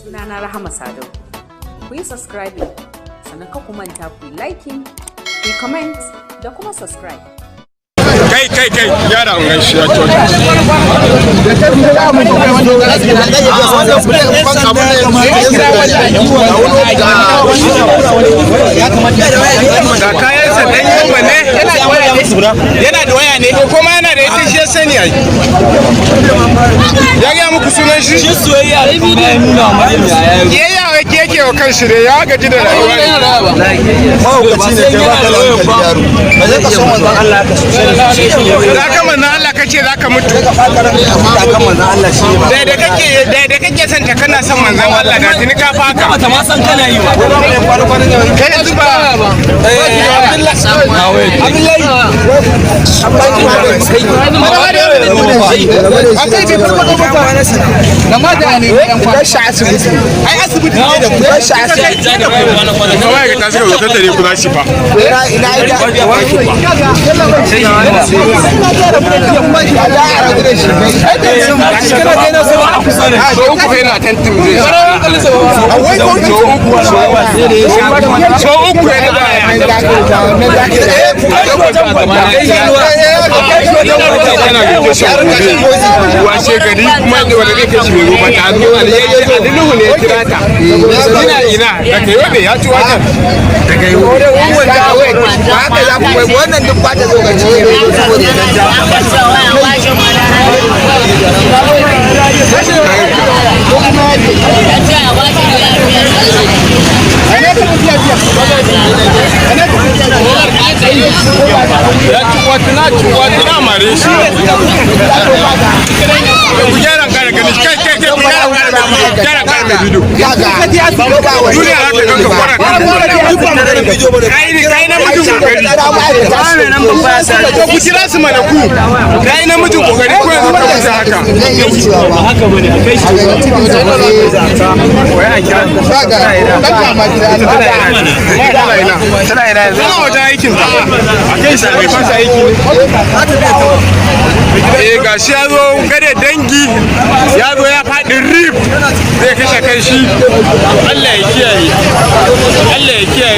Sunana Rahama Sadau. Ku yi subscribing, sannan ka ku manta ku yi liking, ku yi comment da kuma subscribe. Kai yara an gaishe ya kyauta. Ga kayan sandan yawa ne yana da waya ne ko kuma yana da ita shi ya sani ai. Ya ga muku sunan shi? Shi soyayya ne kuma ya nuna wa Maryam yaya yake yake wa kanshi ne ya gaji da rayuwa ne. Mawukaci ne ke ba ka lafiya da yaro. Ba zai ka so manzon Allah ka so. Za ka manzan Allah ka ce za ka mutu. Da kake son ta kana son manzan Allah da tuni ka faka. Ba ta ma san kana yi ba. Kai yanzu ba. Ai asibiti ne da ku shi asibiti da ku. Kawai ga tashi ka tattare ku za shi fa. Washe gari kuma da wanda zai kai shi mai roba ta zo alinuhu ne ya kira ta ina da kayo ne ya ci wajen da kayo ba haka za ku mai wannan duk ba ta zo ga cikin ne saboda ya mare shi ku gyara kare gani kai ku gyara kare da bidiyo duniya za ta ganka kwara kai na mutum kokari ku kira su mana ku kai na mutum kokari ko yanzu ka mutu haka bane a kai shi tana ina wajen aikin ta a kai shi mai fasa aiki ga shi ya zo gare dangi ya zo ya faɗi rip zai kashe kan shi. Allah ya kiyaye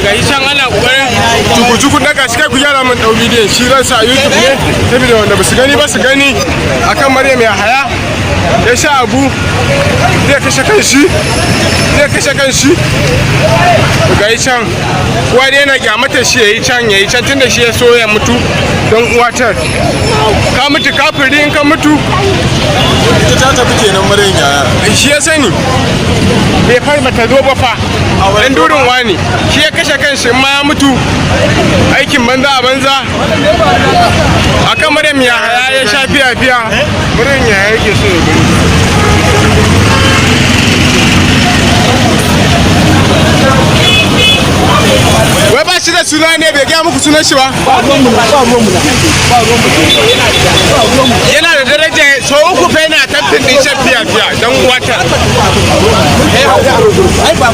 ga shi can ana kokarin cuku-cuku daga shi kai ku gyara min ɗau bidiyon shi ransa a YouTube ne saboda wanda ba su gani ba su gani akan Maryam Yahaya ya sha abu zai kashe kan shi ga yi can uwa dai yana kyamata shi ya yi can tunda shi ya so ya mutu don uwatar ka mutu kafiri in ka mutu ita ta tafi kenan Maryam Yahaya shi ya sani bai far mata zo ba fa dan durin wani shi ya kashe kanshi in ma ya mutu aikin banza a banza akan Maryam Yahaya ya sha fiya Maryam Yahaya yake so ya gani. Wai ba shi da suna ne bai gaya muku sunan shi ba? Yana da daraja so uku fa yana tafkin din shan fiya don wata. Ai ba